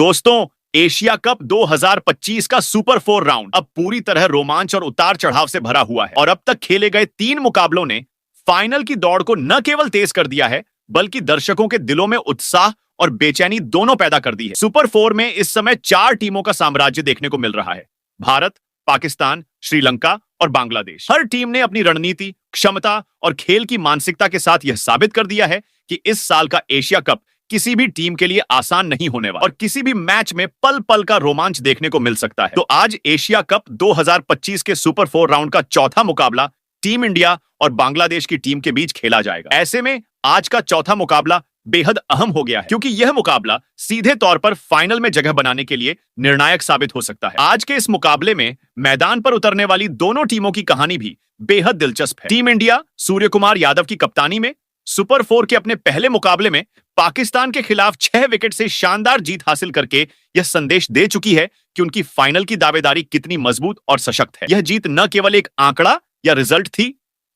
दोस्तों, Asia cup 2025 का super 4 round अब पूरी तरह रोमांच और उतार चढ़ाव से भरा हुआ है और अब तक खेले गए 3 मुकाबलों ने फाइनल की दौड़ को न केवल तेज कर दिया है बल्कि दर्शकों के दिलों में उत्साह और बेचैनी दोनों पैदा कर दी है। सुपर 4 में इस समय 4 टीमों का साम्राज्य देखने को मिल रहा है। भारत, पाकिस्तान, श्रीलंका और बांग्लादेश। हर टीम ने अपनी रणनीति, क्षमता और खेल की मानसिकता के साथ यह साबित कर दिया है कि इस साल का एशिया कप किसी भी टीम के लिए आसान नहीं होने वाला और किसी भी मैच में पल पल का रोमांच देखने को मिल सकता है। तो आज एशिया कप 2025 के सुपर 4 राउंड का चौथा मुकाबला टीम इंडिया और बांग्लादेश की टीम के बीच खेला जाएगा। ऐसे में आज का चौथा मुकाबला बेहद अहम हो गया है क्योंकि यह मुकाबला सीधे तौर पर फाइनल में जगह बनाने के लिए निर्णायक साबित हो सकता है। आज के इस मुकाबले में मैदान पर उतरने वाली दोनों टीमों की कहानी भी बेहद दिलचस्प है। टीम इंडिया सूर्य कुमार यादव की कप्तानी में सुपर 4 के अपने पहले मुकाबले में पाकिस्तान के खिलाफ 6 विकेट से शानदार जीत हासिल करके यह संदेश दे चुकी है कि उनकी फाइनल की दावेदारी कितनी मजबूत और सशक्त है। यह जीत न केवल एक आंकड़ा या रिजल्ट थी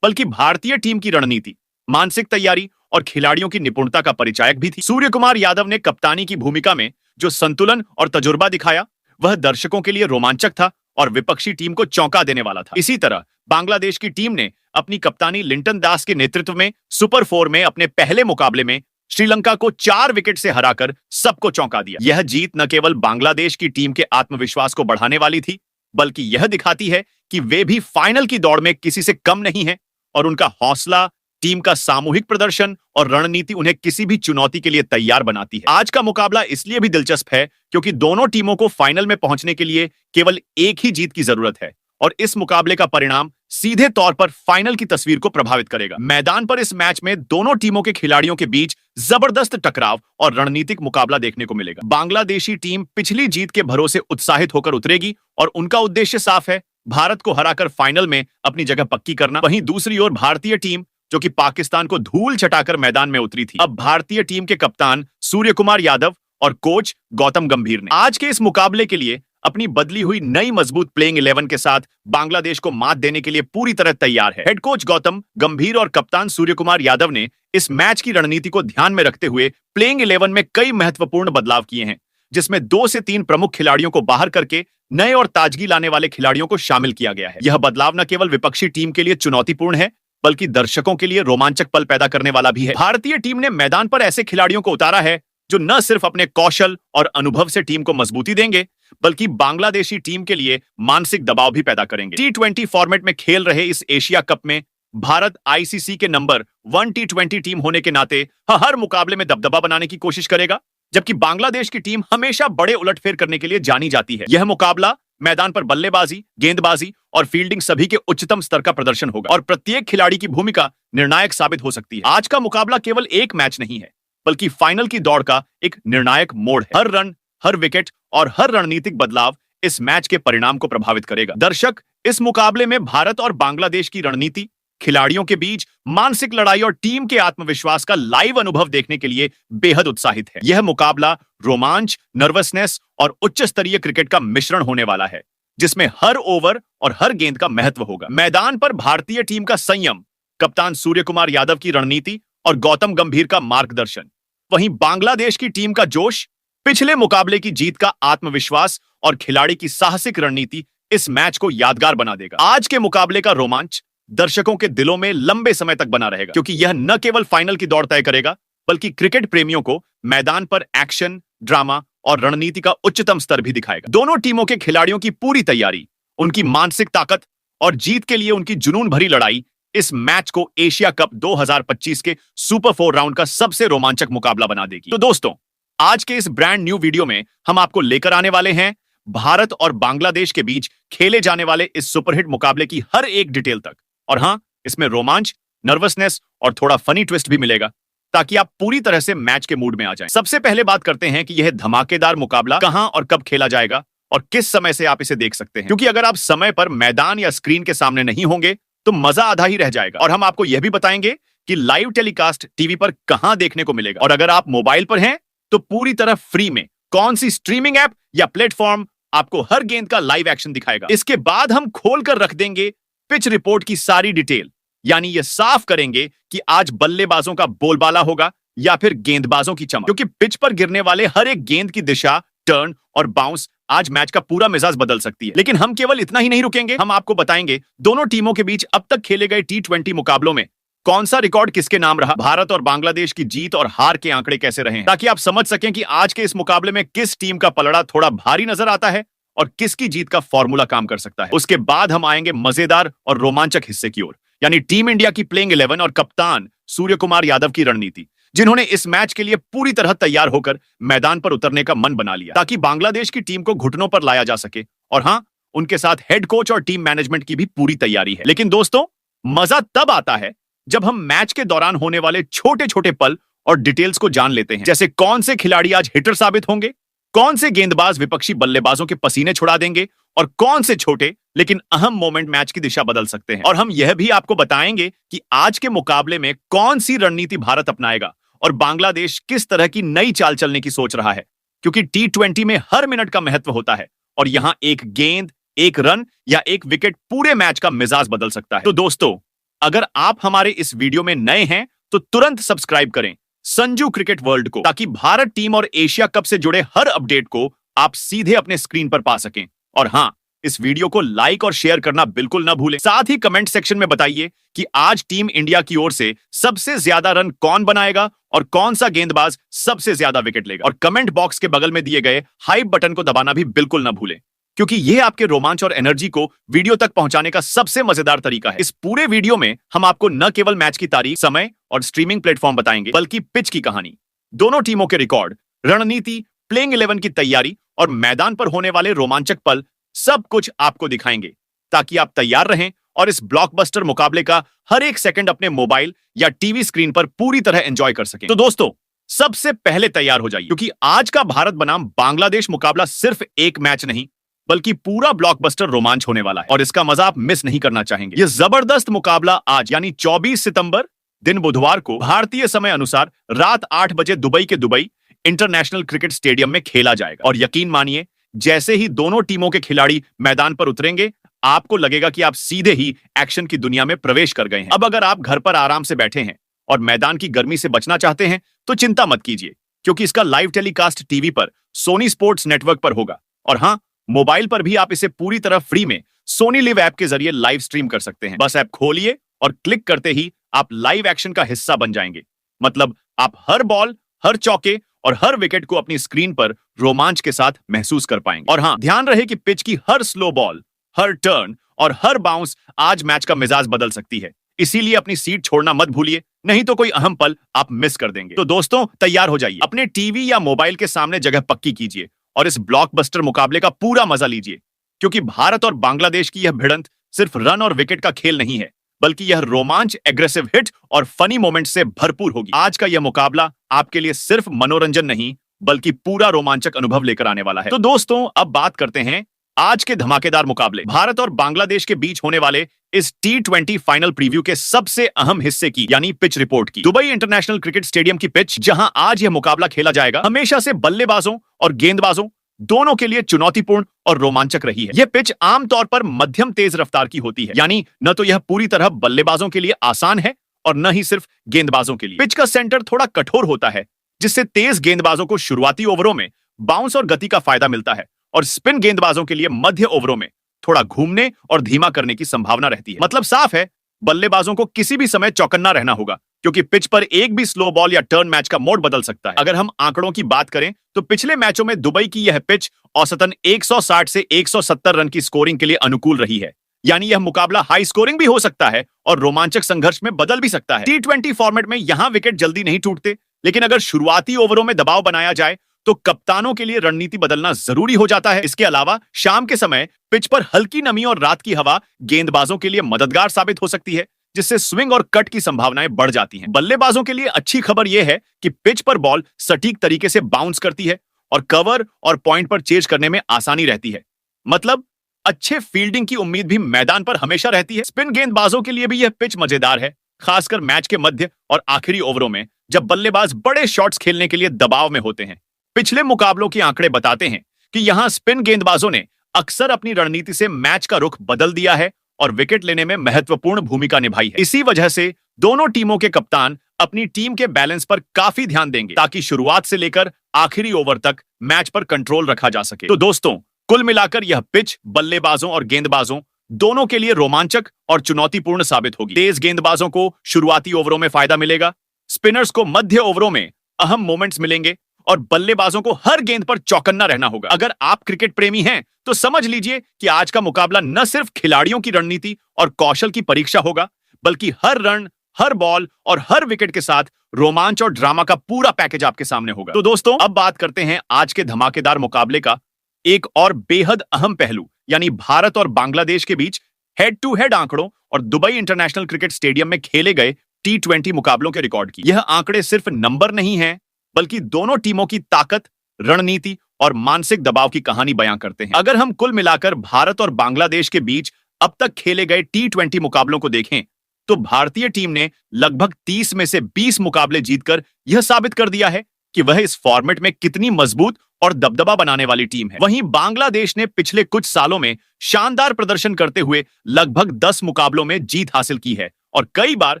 बल्कि भारतीय टीम की रणनीति, मानसिक तैयारी और खिलाड़ियों की निपुणता का परिचायक भी थी। सूर्य कुमार यादव ने कप्तानी की भूमिका में जो संतुलन और तजुर्बा दिखाया वह दर्शकों के लिए रोमांचक था और विपक्षी टीम को चौंका देने वाला था। इसी तरह बांग्लादेश की टीम ने अपनी कप्तानी लिंटन दास के नेतृत्व में सुपर 4 में अपने पहले मुकाबले में श्रीलंका को 4 विकेट से हराकर सबको चौंका दिया। यह जीत न केवल बांग्लादेश की टीम के आत्मविश्वास को बढ़ाने वाली थी बल्कि यह दिखाती है कि वे भी फाइनल की दौड़ में किसी से कम नहीं है और उनका हौसला, टीम का सामूहिक प्रदर्शन और रणनीति उन्हें किसी भी चुनौती के लिए तैयार बनाती है। आज का मुकाबला इसलिए भी दिलचस्प है क्योंकि दोनों टीमों को फाइनल में पहुंचने के लिए केवल एक ही जीत की जरूरत है और इस मुकाबले का परिणाम सीधे तौर पर फाइनल की तस्वीर को प्रभावित करेगा। मैदान पर इस मैच में दोनों टीमों के खिलाड़ियों के बीच जबरदस्त टकराव और रणनीतिक मुकाबला देखने को मिलेगा। बांग्लादेशी टीम पिछली जीत के भरोसे उत्साहित होकर उतरेगी और उनका उद्देश्य साफ है, भारत को हराकर फाइनल में अपनी जगह पक्की करना। वहीं दूसरी ओर भारतीय टीम जो कि पाकिस्तान को धूल चटाकर मैदान में उतरी थी, अब भारतीय टीम के कप्तान सूर्य कुमार यादव और कोच गौतम गंभीर ने आज के इस मुकाबले के लिए अपनी बदली हुई नई मजबूत प्लेइंग 11 के साथ बांग्लादेश को मात देने के लिए पूरी तरह तैयार है। हेड कोच गौतम गंभीर और कप्तान सूर्य कुमार यादव ने इस मैच की रणनीति को ध्यान में रखते हुए प्लेइंग 11 में कई महत्वपूर्ण बदलाव किए हैं, जिसमें 2 से 3 प्रमुख खिलाड़ियों को बाहर करके नए और ताजगी लाने वाले खिलाड़ियों को शामिल किया गया है। यह बदलाव न केवल विपक्षी टीम के लिए चुनौतीपूर्ण है बल्कि दर्शकों के लिए रोमांचक पल पैदा करने वाला भी है। भारतीय टीम ने मैदान पर ऐसे खिलाड़ियों को उतारा है जो न सिर्फ अपने कौशल और अनुभव से टीम को मजबूती देंगे बल्कि बांग्लादेशी टीम के लिए मानसिक दबाव भी पैदा करेंगे। T20 फॉर्मेट में खेल रहे इस एशिया कप में भारत आईसीसी के नंबर 1 T20 टीम होने के नाते हर मुकाबले में दबदबा बनाने की कोशिश करेगा, जबकि बांग्लादेश की टीम हमेशा बड़े उलटफेर करने के लिए जानी जाती है। यह मुकाबला मैदान पर बल्लेबाजी, गेंदबाजी और फील्डिंग सभी के उच्चतम स्तर का प्रदर्शन होगा और प्रत्येक खिलाड़ी की भूमिका निर्णायक साबित हो सकती है। आज का मुकाबला केवल एक मैच नहीं है बल्कि फाइनल की दौड़ का एक निर्णायक मोड़ है। हर रन, हर विकेट और हर रणनीतिक बदलाव इस मैच के परिणाम को प्रभावित करेगा। दर्शक इस मुकाबले में भारत और बांग्लादेश की रणनीति, खिलाड़ियों के बीच मानसिक लड़ाई और टीम के आत्मविश्वास का लाइव अनुभव देखने के लिए बेहद उत्साहित है। यह मुकाबला रोमांच, नर्वसनेस और उच्च स्तरीय क्रिकेट का मिश्रण होने वाला है, जिसमें हर ओवर और हर गेंद का महत्व होगा। मैदान पर भारतीय टीम का संयम, कप्तान सूर्य कुमार यादव की रणनीति और गौतम गंभीर का मार्गदर्शन, वहीं बांग्लादेश की टीम का जोश, पिछले मुकाबले की जीत का आत्मविश्वास और खिलाड़ी की साहसिक रणनीति इस मैच को यादगार बना देगा। आज के मुकाबले का रोमांच दर्शकों के दिलों में लंबे समय तक बना रहेगा क्योंकि यह न केवल फाइनल की दौड़ तय करेगा बल्कि क्रिकेट प्रेमियों को मैदान पर एक्शन, ड्रामा और रणनीति का उच्चतम स्तर भी दिखाएगा। दोनों टीमों के खिलाड़ियों की पूरी तैयारी, उनकी मानसिक ताकत और जीत के लिए उनकी जुनून भरी लड़ाई इस मैच को एशिया कप 2025 के सुपर 4 राउंड का सबसे रोमांचक मुकाबला बना देगी। तो दोस्तों, आज के इस ब्रांड न्यू वीडियो में हम आपको लेकर आने वाले हैं भारत और बांग्लादेश के बीच खेले जाने वाले इस सुपरहिट मुकाबले की हर एक डिटेल तक। और हाँ, इसमें रोमांच, नर्वसनेस और थोड़ा फनी ट्विस्ट भी मिलेगा ताकि आप पूरी तरह से मैच के मूड में आ जाएं। सबसे पहले बात करते हैं कि यह धमाकेदार मुकाबला कहां और कब खेला जाएगा और किस समय से आप इसे देख सकते हैं, क्योंकि अगर आप समय पर मैदान या स्क्रीन के सामने नहीं होंगे तो मजा आधा ही रह जाएगा। और हम आपको यह भी बताएंगे कि लाइव टेलीकास्ट टीवी पर कहां देखने को मिलेगा और अगर आप मोबाइल पर हैं तो पूरी तरह फ्री में कौन सी स्ट्रीमिंग ऐप या प्लेटफॉर्म आपको हर गेंद का लाइव एक्शन दिखाएगा। इसके बाद हम खोलकर रख देंगे पिच रिपोर्ट की सारी डिटेल, यानी ये साफ करेंगे कि आज बल्लेबाजों का बोलबाला होगा या फिर गेंदबाजों की चमक, क्योंकि पिच पर गिरने वाले हर एक गेंद की दिशा टर्न और बाउंस आज मैच का पूरा मिजाज बदल सकती है। लेकिन हम केवल इतना ही नहीं रुकेंगे, हम आपको बताएंगे दोनों टीमों के बीच अब तक खेले गए T20 मुकाबलों में कौन सा रिकॉर्ड किसके नाम रहा, भारत और बांग्लादेश की जीत और हार के आंकड़े कैसे रहे हैं, ताकि आप समझ सकें कि आज के इस मुकाबले में किस टीम का पलड़ा थोड़ा भारी नजर आता है और किसकी जीत का फॉर्मूला काम कर सकता है। उसके बाद हम आएंगे मजेदार और रोमांचक हिस्से की ओर, यानी टीम इंडिया की प्लेइंग 11 और कप्तान सूर्य कुमार यादव की रणनीति, जिन्होंने इस मैच के लिए पूरी तरह तैयार होकर मैदान पर उतरने का मन बना लिया, ताकि बांग्लादेश की टीम को घुटनों पर लाया जा सके। और हां, उनके साथ हेड कोच और टीम मैनेजमेंट की भी पूरी तैयारी है। लेकिन दोस्तों, मजा तब आता है जब हम मैच के दौरान होने वाले छोटे छोटे पल और डिटेल्स को जान लेते हैं, जैसे कौन से खिलाड़ी आज हिटर साबित होंगे, कौन से गेंदबाज विपक्षी बल्लेबाजों के पसीने छुड़ा देंगे और कौन से छोटे लेकिन अहम मोमेंट मैच की दिशा बदल सकते हैं। और हम यह भी आपको बताएंगे कि आज के मुकाबले में कौन सी रणनीति भारत अपनाएगा और बांग्लादेश किस तरह की नई चाल चलने की सोच रहा है, क्योंकि T20 में हर मिनट का महत्व होता है और यहां एक गेंद, एक रन या एक विकेट पूरे मैच का मिजाज बदल सकता है। तो दोस्तों, अगर आप हमारे इस वीडियो में नए हैं तो तुरंत सब्सक्राइब करें संजू क्रिकेट वर्ल्ड को, ताकि भारत टीम और एशिया कप से जुड़े हर अपडेट को आप सीधे अपने स्क्रीन पर पा सकें। और हां, इस वीडियो को लाइक और शेयर करना बिल्कुल ना भूलें। साथ ही कमेंट सेक्शन में बताइए कि आज टीम इंडिया की ओर से सबसे ज्यादा रन कौन बनाएगा और कौन सा गेंदबाज सबसे ज्यादा विकेट लेगा। और कमेंट बॉक्स के बगल में दिए गए हाइप बटन को दबाना भी बिल्कुल ना भूलें, क्योंकि यह आपके रोमांच और एनर्जी को वीडियो तक पहुंचाने का सबसे मजेदार तरीका है। इस पूरे वीडियो में हम आपको न केवल मैच की तारीख, समय और स्ट्रीमिंग प्लेटफॉर्म बताएंगे, बल्कि पिच की कहानी, दोनों टीमों के रिकॉर्ड, रणनीति, प्लेइंग 11 की तैयारी और मैदान पर होने वाले रोमांचक पल, सब कुछ आपको दिखाएंगे, ताकि आप तैयार रहें और इस ब्लॉकबस्टर मुकाबले का हर एक सेकंड अपने मोबाइल या टीवी स्क्रीन पर पूरी तरह एंजॉय कर सकें। तो दोस्तों, सबसे पहले तैयार हो जाइए, क्योंकि आज का भारत बनाम बांग्लादेश मुकाबला सिर्फ एक मैच नहीं, बल्कि पूरा ब्लॉकबस्टर रोमांच होने वाला है और इसका मजा आप मिस नहीं करना चाहेंगे। यह जबरदस्त मुकाबला आज यानी 24 सितंबर दिन बुधवार को भारतीय समय अनुसार रात 8 बजे दुबई के दुबई इंटरनेशनल क्रिकेट स्टेडियम में खेला जाएगा। और यकीन मानिए, जैसे ही दोनों टीमों के खिलाड़ी मैदान पर उतरेंगे, आपको लगेगा कि आप सीधे ही एक्शन की दुनिया में प्रवेश कर गए हैं। अब अगर आप घर पर आराम से बैठे हैं और मैदान की गर्मी से बचना चाहते हैं, तो चिंता मत कीजिए, क्योंकि इसका लाइव टेलीकास्ट टीवी पर सोनी स्पोर्ट्स नेटवर्क पर होगा। और हां, मोबाइल पर भी आप इसे पूरी तरह फ्री में सोनी लिव ऐप के जरिए लाइव स्ट्रीम कर सकते हैं। बस ऐप खोलिए और क्लिक करते ही आप लाइव एक्शन का हिस्सा बन जाएंगे। मतलब आप हर बॉल, हर चौके और हर विकेट को अपनी स्क्रीन पर रोमांच के साथ महसूस कर पाएंगे। और हां, ध्यान रहे कि पिच की हर स्लो बॉल, हर टर्न और हर बाउंस आज मैच का मिजाज बदल सकती है। इसीलिए अपनी सीट छोड़ना मत भूलिए, नहीं तो कोई अहम पल आप मिस कर देंगे। तो दोस्तों, तैयार हो जाइए, अपने टीवी या मोबाइल के सामने जगह पक्की कीजिए और इस ब्लॉकबस्टर मुकाबले का पूरा मजा लीजिए, क्योंकि भारत और बांग्लादेश की यह भिड़ंत सिर्फ रन और विकेट का खेल नहीं है, बल्कि यह रोमांच, एग्रेसिव हिट और फनी मोमेंट से भरपूर होगी। आज का यह मुकाबला आपके लिए सिर्फ मनोरंजन नहीं, बल्कि पूरा रोमांचक अनुभव लेकर आने वाला है। तो दोस्तों, अब बात करते हैं आज के धमाकेदार मुकाबले, भारत और बांग्लादेश के बीच होने वाले इस T20 फाइनल प्रीव्यू के सबसे अहम हिस्से की, यानी पिच रिपोर्ट की। दुबई इंटरनेशनल क्रिकेट स्टेडियम की पिच, जहां आज यह मुकाबला खेला जाएगा, हमेशा से बल्लेबाजों और गेंदबाजों दोनों के लिए चुनौतीपूर्ण और रोमांचक रही है। यह पिच आमतौर पर मध्यम तेज रफ्तार की होती है, यानी न तो यह पूरी तरह बल्लेबाजों के लिए आसान है और न ही सिर्फ गेंदबाजों के लिए। पिच का सेंटर थोड़ा कठोर होता है, जिससे तेज गेंदबाजों को शुरुआती ओवरों में बाउंस और गति का फायदा मिलता है, और स्पिन गेंदबाजों के लिए मध्य ओवरों में थोड़ा घूमने और धीमा करने की संभावना रहती है। मतलब साफ है, बल्लेबाजों को किसी भी समय चौकन्ना रहना होगा, क्योंकि पिच पर एक भी स्लो बॉल या टर्न मैच का मोड बदल सकता है। अगर हम आंकड़ों की बात करें, तो पिछले मैचों में दुबई की यह पिच औसतन 160 से 170 रन की स्कोरिंग के लिए अनुकूल रही है, यानी यह मुकाबला हाई स्कोरिंग भी हो सकता है और रोमांचक संघर्ष में बदल भी सकता है। T20 फॉर्मेट में यहां विकेट जल्दी नहीं टूटते, लेकिन अगर शुरुआती ओवरों में दबाव बनाया जाए तो कप्तानों के लिए रणनीति बदलना जरूरी हो जाता है। इसके अलावा शाम के समय पिच पर हल्की नमी और रात की हवा गेंदबाजों के लिए मददगार साबित हो सकती है, जिससे स्विंग और कट की संभावनाएं बढ़ जाती हैं। बल्लेबाजों के लिए अच्छी खबर यह है कि पिच पर बॉल सटीक तरीके से बाउंस करती है और कवर और पॉइंट पर चेज करने में आसानी रहती है। मतलब अच्छे फील्डिंग की उम्मीद भी मैदान पर हमेशा रहती है। स्पिन गेंदबाजों के लिए भी यह पिच मजेदार है, खासकर मैच के मध्य और आखिरी ओवरों में, जब बल्लेबाज बड़े शॉट्स खेलने के लिए दबाव में होते हैं। पिछले मुकाबलों के आंकड़े बताते हैं कि यहां स्पिन गेंदबाजों ने अक्सर अपनी रणनीति से मैच का रुख बदल दिया है और विकेट लेने में महत्वपूर्ण भूमिका निभाई है। इसी वजह से दोनों टीमों के कप्तान अपनी टीम के बैलेंस पर काफी ध्यान देंगे ताकि शुरुआत से लेकर आखिरी ओवर तक मैच पर कंट्रोल रखा जा सके। तो दोस्तों, कुल मिलाकर यह पिच बल्लेबाजों और गेंदबाजों दोनों के लिए रोमांचक और चुनौतीपूर्ण साबित होगी। तेज गेंदबाजों को शुरुआती ओवरों में फायदा मिलेगा, स्पिनर्स को मध्य ओवरों में अहम मोमेंट्स मिलेंगे और बल्लेबाजों को हर गेंद पर चौकन्ना रहना होगा। अगर आप क्रिकेट प्रेमी हैं तो समझ लीजिए कि आज का मुकाबला न सिर्फ खिलाड़ियों की रणनीति और कौशल की परीक्षा होगा, बल्कि हर रन, हर बॉल और हर विकेट के साथ रोमांच और ड्रामा का पूरा पैकेज आपके सामने होगा। तो दोस्तों, अब बात करते हैं आज के धमाकेदार मुकाबले का एक और बेहद अहम पहलू, यानी भारत और बांग्लादेश के बीच हेड टू हेड आंकड़ों और दुबई इंटरनेशनल क्रिकेट स्टेडियम में खेले गए T20 मुकाबलों के रिकॉर्ड की। यह आंकड़े सिर्फ नंबर नहीं हैं, बल्कि दोनों टीमों की ताकत, रणनीति और मानसिक दबाव की कहानी बयां करते हैं। अगर हम कुल मिलाकर भारत और बांग्लादेश के बीच अब तक खेले गए T20 मुकाबलों को देखें, तो भारतीय टीम ने लगभग 30 में से 20 मुकाबले जीतकर यह साबित कर दिया है कि वह इस फॉर्मेट में कितनी मजबूत और दबदबा बनाने वाली टीम है। वहीं बांग्लादेश ने पिछले कुछ सालों में शानदार प्रदर्शन करते हुए लगभग 10 मुकाबलों में जीत हासिल की है और कई बार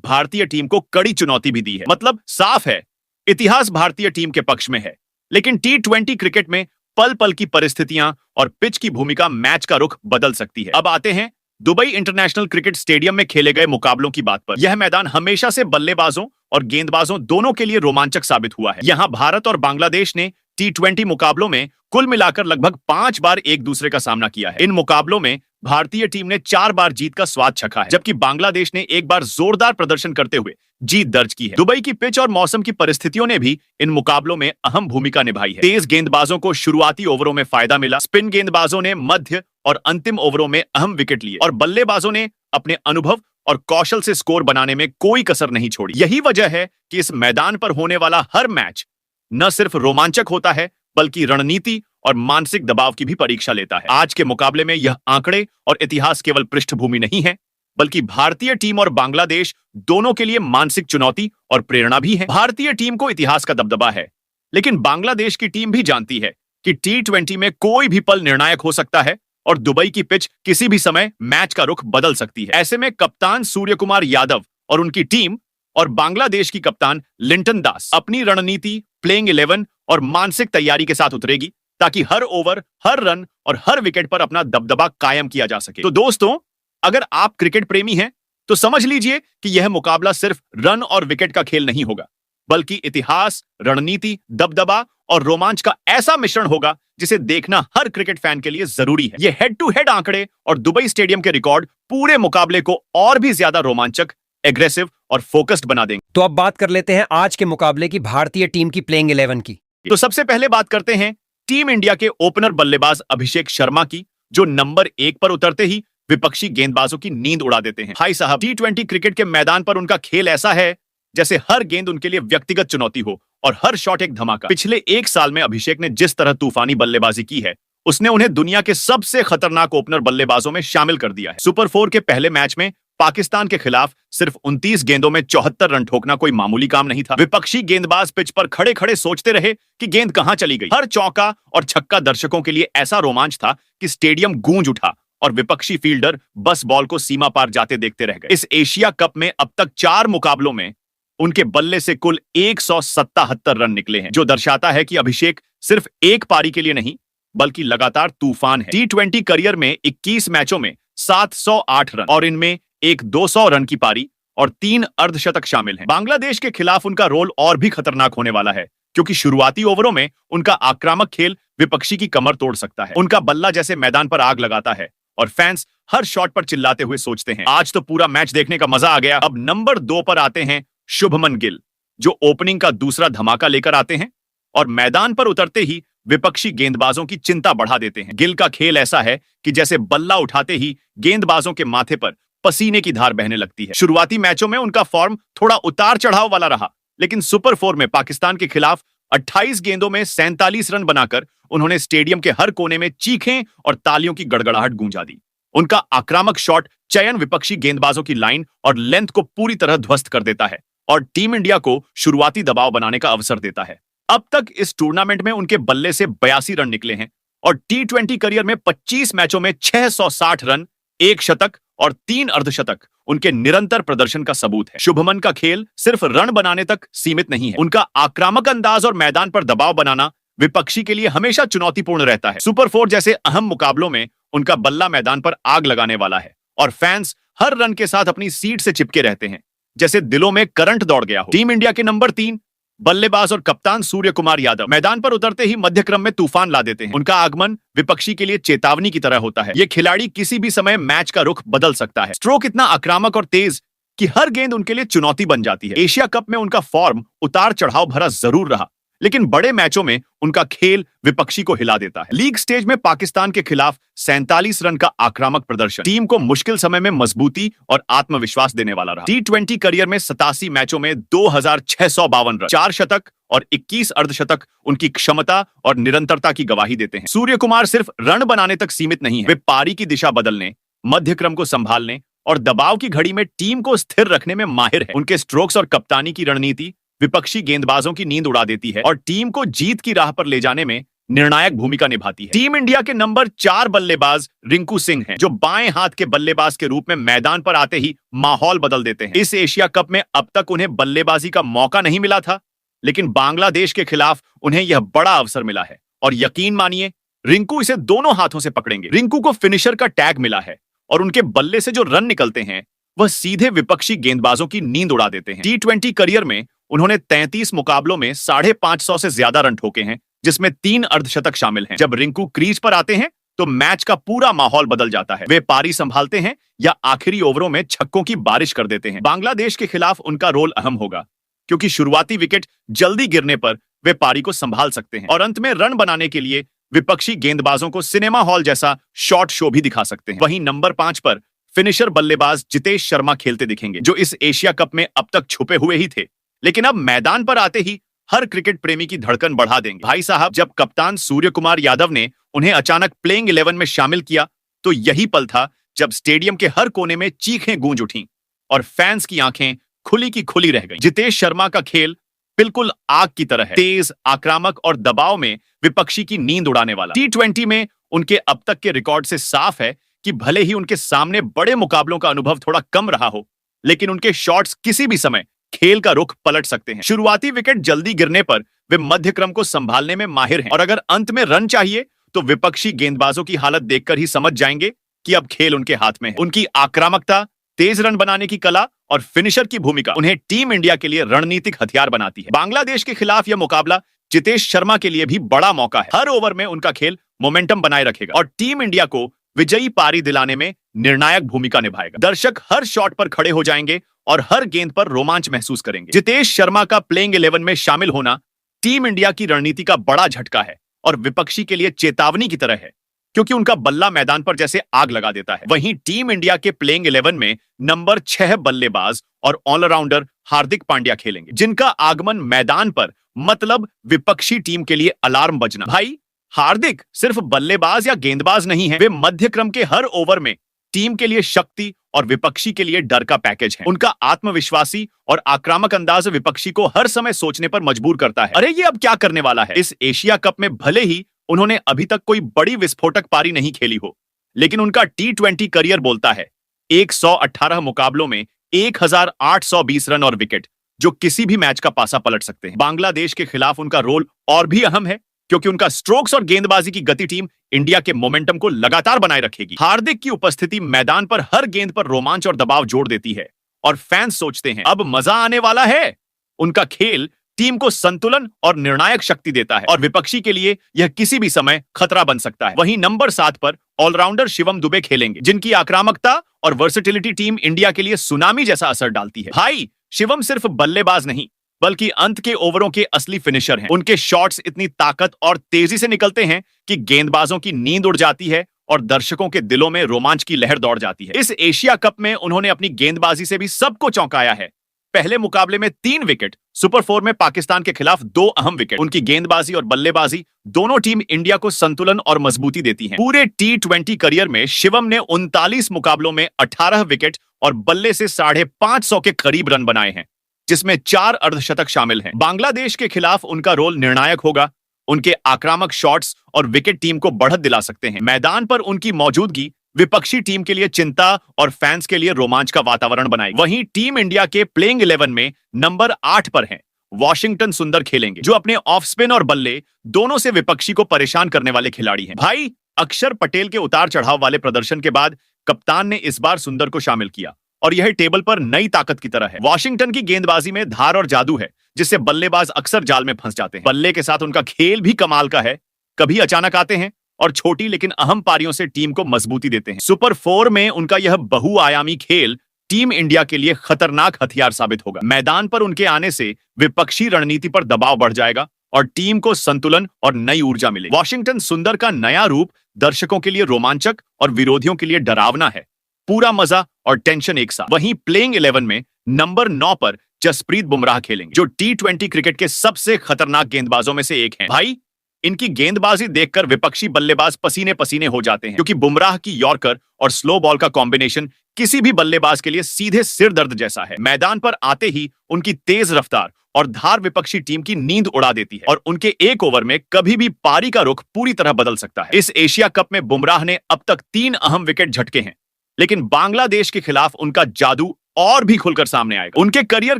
भारतीय टीम को कड़ी चुनौती भी दी है। मतलब साफ है, इतिहास भारतीय टीम के पक्ष में है। लेकिन T20 क्रिकेट में पल पल की परिस्थितियां और पिच की भूमिका मैच का रुख बदल सकती है। अब आते हैं दुबई इंटरनेशनल क्रिकेट स्टेडियम में खेले गए मुकाबलों की बात पर। यह मैदान हमेशा से बल्लेबाजों और गेंदबाजों दोनों के लिए रोमांचक साबित हुआ है। यहां भारत और बांग्लादेश ने T20 मुकाबलों में कुल मिलाकर लगभग 5 बार एक दूसरे का सामना किया है। इन मुकाबलों में भारतीय टीम ने 4 बार जीत का स्वाद चखा है, जबकि बांग्लादेश ने एक बार जोरदार प्रदर्शन करते हुए जीत दर्ज की है। दुबई की पिच और मौसम की परिस्थितियों ने भी इन मुकाबलों में अहम भूमिका निभाई है। तेज गेंदबाजों को शुरुआती ओवरों में फायदा मिला, स्पिन गेंदबाजों ने मध्य और अंतिम ओवरों में अहम विकेट लिए और बल्लेबाजों ने अपने अनुभव और कौशल से स्कोर बनाने में कोई कसर नहीं छोड़ी। यही वजह है कि इस मैदान पर होने वाला हर मैच न सिर्फ रोमांचक होता है, बल्कि रणनीति और मानसिक दबाव की भी परीक्षा लेता है। आज के मुकाबले में यह आंकड़े और इतिहास केवल पृष्ठभूमि नहीं है, बल्कि भारतीय टीम और बांग्लादेश दोनों के लिए मानसिक चुनौती और प्रेरणा भी है। भारतीय टीम को इतिहास का दबदबा है, लेकिन बांग्लादेश की टीम भी जानती है कि T20 में कोई भी पल निर्णायक हो सकता है और दुबई की पिच किसी भी समय मैच का रुख बदल सकती है। ऐसे में कप्तान सूर्य कुमार यादव और उनकी टीम और बांग्लादेश की कप्तान लिंटन दास अपनी रणनीति, प्लेइंग 11 और मानसिक तैयारी के साथ उतरेगी ताकि हर ओवर, हर रन और हर विकेट पर अपना दबदबा कायम किया जा सके। तो दोस्तों, अगर आप क्रिकेट प्रेमी हैं तो समझ लीजिए कि यह मुकाबला सिर्फ रन और विकेट का खेल नहीं होगा, बल्कि इतिहास, रणनीति, दबदबा और रोमांच का ऐसा मिश्रण होगा जिसे देखना हर क्रिकेट फैन के लिए जरूरी है। यह हेड टू हेड आंकड़े और दुबई स्टेडियम के रिकॉर्ड पूरे मुकाबले को और भी ज्यादा रोमांचक, एग्रेसिव और फोकस्ड बना देंगे। तो अब बात कर लेते हैं आज के मुकाबले की भारतीय टीम की प्लेइंग 11 की। तो सबसे पहले बात करते हैं टीम इंडिया के ओपनर बल्लेबाज अभिषेक शर्मा की, जो नंबर 1 पर उतरते ही विपक्षी गेंदबाजों की नींद उड़ा देते हैं। भाई साहब, T20 क्रिकेट के मैदान पर उनका खेल ऐसा है जैसे हर गेंद उनके लिए व्यक्तिगत चुनौती हो और हर शॉट एक धमाका। पिछले 1 साल में अभिषेक ने जिस तरह तूफानी बल्लेबाजी की है, उसने उन्हें दुनिया के सबसे खतरनाक ओपनर बल्लेबाजों में शामिल कर दिया है। सुपर 4 के पहले मैच में पाकिस्तान के खिलाफ सिर्फ 29 गेंदों में 74 रन ठोकना कोई मामूली काम नहीं था। विपक्षी गेंदबाज पिच पर खड़े खड़े सोचते रहे कि गेंद कहां चली गई। हर चौका और छक्का दर्शकों के लिए ऐसा रोमांच था कि स्टेडियम गूंज उठा और विपक्षी फील्डर बस बॉल को सीमा पार जाते देखते रह गए। इस एशिया कप में अब तक 4 मुकाबलों में उनके बल्ले से कुल 177 रन निकले हैं, जो दर्शाता है कि अभिषेक सिर्फ एक पारी के लिए नहीं, बल्कि लगातार तूफान है। T20 करियर में 21 मैचों में 708 रन और इनमें एक 200 रन की पारी और 3 अर्धशतक शामिल हैं। बांग्लादेश के खिलाफ उनका रोल और भी खतरनाक होने वाला है, क्योंकि शुरुआती ओवरों में उनका आक्रामक खेल विपक्षी की कमर तोड़ सकता है। उनका बल्ला जैसे मैदान पर आग लगाता है और फैंस हर शॉट पर चिल्लाते हुए सोचते हैं, आज तो पूरा मैच देखने का मजा आ गया। अब नंबर 2 पर आते हैं शुभमन गिल, जो ओपनिंग का दूसरा धमाका लेकर आते हैं और मैदान पर उतरते ही विपक्षी गेंदबाजों की चिंता बढ़ा देते हैं। गिल का खेल ऐसा है कि जैसे बल्ला उठाते ही गेंदबाजों के माथे पर पसीने की धार बहने लगती है। शुरुआती मैचों में उनका फॉर्म थोड़ा उतार चढ़ाव वाला रहा, लेकिन सुपर 4 में पाकिस्तान के खिलाफ 28 गेंदों में 47 रन बनाकर उन्होंने स्टेडियम के हर कोने में चीखें और तालियों की गड़गड़ाहट गूंजा दी। उनका आक्रामक शॉट चयन विपक्षी गेंदबाजों की लाइन और लेंथ को पूरी तरह ध्वस्त कर देता है और टीम इंडिया को शुरुआती दबाव बनाने का अवसर देता है। अब तक इस टूर्नामेंट में उनके बल्ले से 82 रन निकले हैं और T20 करियर में 25 मैचों में 660 रन, 1 शतक और 3 अर्धशतक उनके निरंतर प्रदर्शन का सबूत है। शुभमन का खेल सिर्फ रन बनाने तक सीमित नहीं है, उनका आक्रामक अंदाज और मैदान पर दबाव बनाना विपक्षी के लिए हमेशा चुनौतीपूर्ण रहता है। सुपर 4 जैसे अहम मुकाबलों में उनका बल्ला मैदान पर आग लगाने वाला है और फैंस हर रन के साथ अपनी सीट से चिपके रहते हैं, जैसे दिलों में करंट दौड़ गया हो। टीम इंडिया के नंबर 3 बल्लेबाज और कप्तान सूर्य कुमार यादव मैदान पर उतरते ही मध्य क्रम में तूफान ला देते हैं। उनका आगमन विपक्षी के लिए चेतावनी की तरह होता है। ये खिलाड़ी किसी भी समय मैच का रुख बदल सकता है। स्ट्रोक इतना आक्रामक और तेज कि हर गेंद उनके लिए चुनौती बन जाती है। एशिया कप में उनका फॉर्म उतार चढ़ाव भरा जरूर रहा, लेकिन बड़े मैचों में उनका खेल विपक्षी को हिला देता है। लीग स्टेज में पाकिस्तान के खिलाफ 47 रन का आक्रामक प्रदर्शन टीम को मुश्किल समय में मजबूती और आत्मविश्वास देने वाला रहा। T20 करियर में 87 मैचों में 2652 रन, 4 शतक और 21 अर्धशतक उनकी क्षमता और निरंतरता की गवाही देते हैं। सूर्य कुमार सिर्फ रन बनाने तक सीमित नहीं है, वे पारी की दिशा बदलने, मध्य क्रम को संभालने और दबाव की घड़ी में टीम को स्थिर रखने में माहिर है। उनके स्ट्रोक्स और कप्तानी की रणनीति विपक्षी गेंदबाजों की नींद उड़ा देती है और टीम को जीत की राह पर ले जाने में निर्णायक भूमिका निभाती है। टीम इंडिया के नंबर 4 बल्लेबाज रिंकू सिंह हैं, जो बाएं हाथ के बल्लेबाज के रूप में मैदान पर आते ही माहौल बदल देते हैं। इस एशिया कप में अब तक उन्हें बल्लेबाजी का मौका नहीं मिला था, लेकिन बांग्लादेश के खिलाफ उन्हें यह बड़ा अवसर मिला है और यकीन मानिए रिंकू इसे दोनों हाथों से पकड़ेंगे। रिंकू को फिनिशर का टैग मिला है और उनके बल्ले से जो रन निकलते हैं वह सीधे विपक्षी गेंदबाजों की नींद उड़ा देते हैं। T20 करियर में उन्होंने 33 मुकाबलों में 550 से ज्यादा रन ठोके हैं, जिसमें 3 अर्धशतक शामिल हैं। जब रिंकू क्रीज पर आते हैं तो मैच का पूरा माहौल बदल जाता है। वे पारी संभालते हैं या आखिरी ओवरों में छक्कों की बारिश कर देते हैं। बांग्लादेश के खिलाफ उनका रोल अहम होगा, क्योंकि शुरुआती विकेट जल्दी गिरने पर वे पारी को संभाल सकते हैं और अंत में रन बनाने के लिए विपक्षी गेंदबाजों को सिनेमा हॉल जैसा शॉर्ट शो भी दिखा सकते हैं। वहीं नंबर 5 पर फिनिशर बल्लेबाज जितेश शर्मा खेलते दिखेंगे, जो इस एशिया कप में अब तक छुपे हुए ही थे, लेकिन अब मैदान पर आते ही हर क्रिकेट प्रेमी की धड़कन बढ़ा देंगे। भाई साहब, जब कप्तान सूर्य कुमार यादव ने उन्हें अचानक प्लेइंग 11 में शामिल किया तो यही पल था जब स्टेडियम के हर कोने में चीखें गूंज उठीं और फैंस की आंखें खुली की खुली रह गईं। जितेश शर्मा का खेल बिल्कुल आग की तरह है, तेज, आक्रामक और दबाव में विपक्षी की नींद उड़ाने वाला। T20 में उनके अब तक के रिकॉर्ड से साफ है कि भले ही उनके सामने बड़े मुकाबलों का अनुभव थोड़ा कम रहा हो, लेकिन उनके शॉट्स किसी भी समय खेल का रुख पलट सकते हैं। शुरुआती विकेट जल्दी गिरने पर वे मध्य क्रम को संभालने में माहिर हैं और अगर अंत में रन चाहिए तो विपक्षी गेंदबाजों की हालत देखकर ही समझ जाएंगे कि अब खेल उनके हाथ में है। उनकी आक्रामकता, तेज रन बनाने की कला और फिनिशर की भूमिका उन्हें टीम इंडिया के लिए रणनीतिक हथियार बनाती है। बांग्लादेश के खिलाफ यह मुकाबला जितेश शर्मा के लिए भी बड़ा मौका है। हर ओवर में उनका खेल मोमेंटम बनाए रखेगा और टीम इंडिया को विजयी पारी दिलाने में निर्णायक भूमिका निभाएगा। दर्शक हर शॉट पर खड़े हो जाएंगे और हर गेंद पर रोमांच महसूस करेंगे। जितेश शर्मा का प्लेइंग 11 में शामिल होना टीम इंडिया की रणनीति का बड़ा झटका है और विपक्षी के लिए चेतावनी की तरह है, क्योंकि उनका बल्ला मैदान पर जैसे आग लगा देता है। वहीं टीम इंडिया के प्लेइंग 11 में नंबर 6 बल्लेबाज और ऑलराउंडर हार्दिक पांड्या खेलेंगे, जिनका आगमन मैदान पर मतलब विपक्षी टीम के लिए अलार्म बजना। भाई, हार्दिक सिर्फ बल्लेबाज या गेंदबाज नहीं है, वे मध्य क्रम के हर ओवर में टीम के लिए शक्ति और विपक्षी के लिए डर का पैकेज है। उनका आत्मविश्वासी और आक्रामक अंदाज विपक्षी को हर समय सोचने पर मजबूर करता है, अरे ये अब क्या करने वाला है। इस एशिया कप में भले ही उन्होंने अभी तक कोई बड़ी विस्फोटक पारी नहीं खेली हो, लेकिन उनका T20 करियर बोलता है 118 मुकाबलों में 1820 रन और विकेट, जो किसी भी मैच का पासा पलट सकते हैं। बांग्लादेश के खिलाफ उनका रोल और भी अहम है, क्योंकि उनका स्ट्रोक्स और गेंदबाजी की गति टीम इंडिया के मोमेंटम को लगातार बनाए रखेगी। हार्दिक की उपस्थिति मैदान पर हर गेंद पर रोमांच और दबाव जोड़ देती है और फैंस सोचते हैं अब मजा आने वाला है। उनका खेल टीम को संतुलन और निर्णायक शक्ति देता है और विपक्षी के लिए यह किसी भी समय खतरा बन सकता है। वहीं नंबर 7 पर ऑलराउंडर शिवम दुबे खेलेंगे, जिनकी आक्रामकता और वर्सेटिलिटी टीम इंडिया के लिए सुनामी जैसा असर डालती है। भाई, शिवम सिर्फ बल्लेबाज नहीं, बल्कि अंत के ओवरों के असली फिनिशर हैं। उनके शॉट्स इतनी ताकत और तेजी से निकलते हैं कि गेंदबाजों की नींद उड़ जाती है और दर्शकों के दिलों में रोमांच की लहर दौड़ जाती है। इस एशिया कप में उन्होंने अपनी गेंदबाजी से भी सबको चौंकाया है। पहले मुकाबले में 3 विकेट, सुपर 4 में पाकिस्तान के खिलाफ 2 अहम विकेट। उनकी गेंदबाजी और बल्लेबाजी दोनों टीम इंडिया को संतुलन और मजबूती देती हैं। पूरे T20 करियर में शिवम ने 39 मुकाबलों में 18 विकेट और बल्ले से 550 के करीब रन बनाए हैं, जिसमें 4 अर्धशतक शामिल हैं। बांग्लादेश के खिलाफ उनका रोल निर्णायक होगा। उनके आक्रामक शॉट्स और विकेट टीम को बढ़त दिला सकते हैं। मैदान पर उनकी मौजूदगी विपक्षी टीम के लिए चिंता और फैंस के लिए रोमांच का वातावरण बनाएगी। वहीं टीम इंडिया के प्लेइंग 11 में नंबर 8 पर हैं वॉशिंगटन सुंदर खेलेंगे, जो अपने ऑफ स्पिन और बल्ले दोनों से विपक्षी को परेशान करने वाले खिलाड़ी हैं। भाई, अक्षर पटेल के उतार चढ़ाव वाले प्रदर्शन के बाद कप्तान ने इस बार सुंदर को शामिल किया और यह टेबल पर नई ताकत की तरह है। वॉशिंगटन की गेंदबाजी में धार और जादू है, जिससे बल्लेबाज अक्सर जाल में फंस जाते हैं। बल्ले के साथ उनका खेल भी कमाल का है, कभी अचानक आते हैं और छोटी लेकिन अहम पारियों से टीम को मजबूती देते हैं। सुपर 4 में उनका यह बहुआयामी खेल टीम इंडिया के लिए खतरनाक हथियार साबित होगा। मैदान पर उनके आने से विपक्षी रणनीति पर दबाव बढ़ जाएगा और टीम को संतुलन और नई ऊर्जा मिलेगी। वॉशिंगटन सुंदर का नया रूप दर्शकों के लिए रोमांचक और विरोधियों के लिए डरावना है। पूरा मजा और टेंशन एक साथ। वहीं प्लेइंग 11 में नंबर 9 पर जसप्रीत बुमराह खेलेंगे, जो T20 क्रिकेट के सबसे खतरनाक गेंदबाजों में से एक हैं। भाई, इनकी गेंदबाजी देखकर विपक्षी बल्लेबाज पसीने पसीने हो जाते हैं, क्योंकि बुमराह की यॉर्कर और स्लो बॉल का कॉम्बिनेशन किसी भी बल्लेबाज के लिए सीधे सिर दर्द जैसा है। मैदान पर आते ही उनकी तेज रफ्तार और धार विपक्षी टीम की नींद उड़ा देती है और उनके एक ओवर में कभी भी पारी का रुख पूरी तरह बदल सकता है। इस एशिया कप में बुमराह ने अब तक 3 अहम विकेट झटके हैं, लेकिन बांग्लादेश के खिलाफ उनका जादू और भी खुलकर सामने आएगा। उनके करियर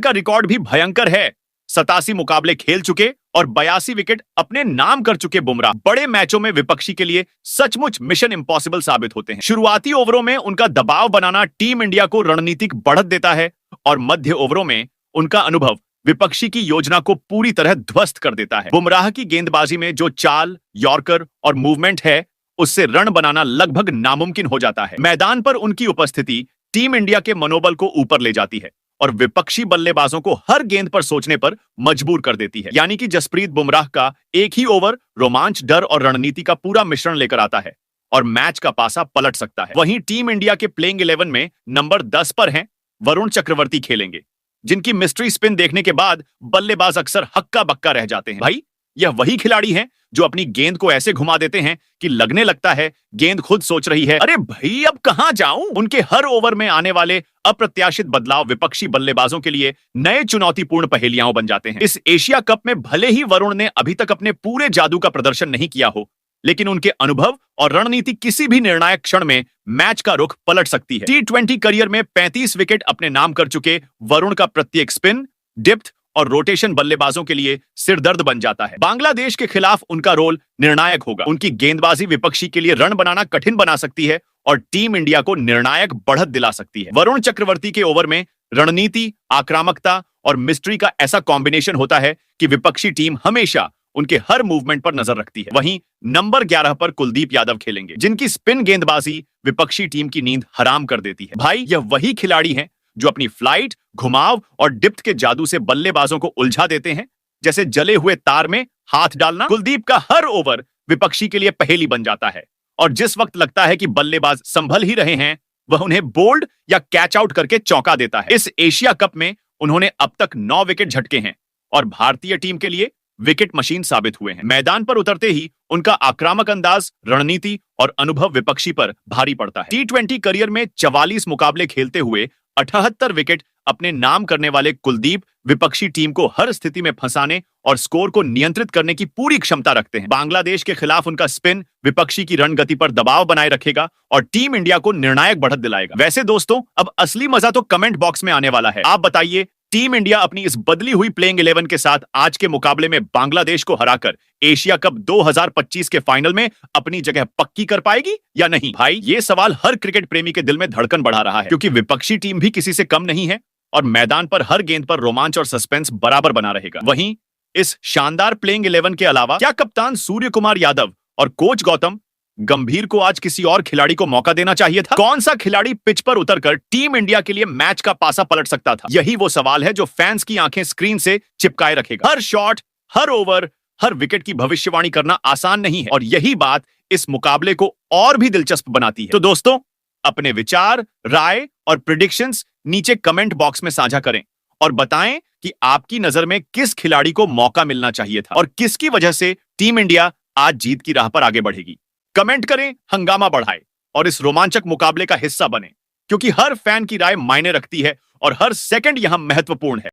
का रिकॉर्ड भी भयंकर है। 87 मुकाबले खेल चुके और 82 विकेट अपने नाम कर चुके बुमराह बड़े मैचों में विपक्षी के लिए सचमुच मिशन इम्पॉसिबल साबित होते हैं। शुरुआती ओवरों में उनका दबाव बनाना टीम इंडिया को रणनीतिक बढ़त देता है और मध्य ओवरों में उनका अनुभव विपक्षी की योजना को पूरी तरह ध्वस्त कर देता है। बुमराह की गेंदबाजी में जो चाल, यॉर्कर और मूवमेंट है, उससे रन बनाना लगभग नामुमकिन हो जाता है। मैदान पर उनकी उपस्थिति टीम इंडिया के मनोबल को ऊपर ले जाती है और विपक्षी बल्लेबाजों को हर गेंद पर सोचने पर मजबूर कर देती है। यानी कि जसप्रीत बुमराह का एक ही ओवर रोमांच, डर और रणनीति का पूरा मिश्रण लेकर आता है और मैच का पासा पलट सकता है। वहीं टीम इंडिया के प्लेइंग 11 में नंबर 10 पर हैं वरुण चक्रवर्ती खेलेंगे, जिनकी मिस्ट्री स्पिन देखने के बाद बल्लेबाज अक्सर हक्का बक्का रह जाते हैं। भाई, यह वही खिलाड़ी हैं जो अपनी गेंद को ऐसे घुमा देते हैं कि लगने लगता है गेंद खुद सोच रही है, अरे भाई अब कहां जाऊं। उनके हर ओवर में आने वाले अप्रत्याशित बदलाव विपक्षी बल्लेबाजों के लिए नए चुनौतीपूर्ण पहेलियां बन जाते हैं। इस एशिया कप में भले ही वरुण ने अभी तक अपने पूरे जादू का प्रदर्शन नहीं किया हो, लेकिन उनके अनुभव और रणनीति किसी भी निर्णायक क्षण में मैच का रुख पलट सकती है। T20 करियर में 35 विकेट अपने नाम कर चुके वरुण का प्रत्येक स्पिन, डिप्थ और रोटेशन बल्लेबाजों के लिए सिरदर्द बन जाता है। बांग्लादेश के खिलाफ उनका रोल निर्णायक होगा। उनकी गेंदबाजी विपक्षी के लिए रन बनाना कठिन बना सकती है और टीम इंडिया को निर्णायक बढ़त दिला सकती है। वरुण चक्रवर्ती के ओवर में रणनीति, आक्रामकता और मिस्ट्री का ऐसा कॉम्बिनेशन होता है कि विपक्षी टीम हमेशा उनके हर मूवमेंट पर नजर रखती है। वहीं नंबर 11 पर कुलदीप यादव खेलेंगे, जिनकी स्पिन गेंदबाजी विपक्षी टीम की नींद हराम कर देती है। भाई, यह वही खिलाड़ी हैं जो अपनी फ्लाइट, घुमाव और डिप्थ के जादू से बल्लेबाजों को उलझा देते हैं, जैसे जले हुए तार में हाथ डालना। कुलदीप का हर ओवर विपक्षी के लिए पहेली बन जाता है और जिस वक्त लगता है कि बल्लेबाज संभल ही रहे हैं, वह उन्हें बोल्ड या कैच आउट करके चौंका देता है। इस एशिया कप में उन्होंने अब तक 9 विकेट झटके हैं और भारतीय टीम के लिए विकेट मशीन साबित हुए हैं। मैदान पर उतरते ही उनका आक्रामक अंदाज, रणनीति और अनुभव विपक्षी पर भारी पड़ता है। T20 करियर में 44 मुकाबले खेलते हुए 78 विकेट अपने नाम करने वाले कुलदीप विपक्षी टीम को हर स्थिति में फंसाने और स्कोर को नियंत्रित करने की पूरी क्षमता रखते हैं। बांग्लादेश के खिलाफ उनका स्पिन विपक्षी की रन गति पर दबाव बनाए रखेगा और टीम इंडिया को निर्णायक बढ़त दिलाएगा। वैसे दोस्तों, अब असली मजा तो कमेंट बॉक्स में आने वाला है। आप बताइए, टीम इंडिया अपनी इस बदली हुई प्लेइंग 11 के साथ आज के मुकाबले में बांग्लादेश को हराकर एशिया कप 2025 के फाइनल में अपनी जगह पक्की कर पाएगी या नहीं? भाई, ये सवाल हर क्रिकेट प्रेमी के दिल में धड़कन बढ़ा रहा है, क्योंकि विपक्षी टीम भी किसी से कम नहीं है और मैदान पर हर गेंद पर रोमांच और सस्पेंस बराबर बना रहेगा। वहीं इस शानदार प्लेइंग 11 के अलावा क्या कप्तान सूर्य कुमार यादव और कोच गौतम गंभीर को आज किसी और खिलाड़ी को मौका देना चाहिए था? कौन सा खिलाड़ी पिच पर उतरकर टीम इंडिया के लिए मैच का पासा पलट सकता था? यही वो सवाल है जो फैंस की आंखें स्क्रीन से चिपकाए रखेगा। हर शॉट, हर ओवर, हर विकेट की भविष्यवाणी करना आसान नहीं है और यही बात इस मुकाबले को और भी दिलचस्प बनाती है। तो दोस्तों, अपने विचार, राय और प्रिडिक्शंस नीचे कमेंट बॉक्स में साझा करें और बताएं कि आपकी नजर में किस खिलाड़ी को मौका मिलना चाहिए था और किसकी वजह से टीम इंडिया आज जीत की राह पर आगे बढ़ेगी। कमेंट करें, हंगामा बढ़ाएं और इस रोमांचक मुकाबले का हिस्सा बने, क्योंकि हर फैन की राय मायने रखती है और हर सेकंड यहां महत्वपूर्ण है।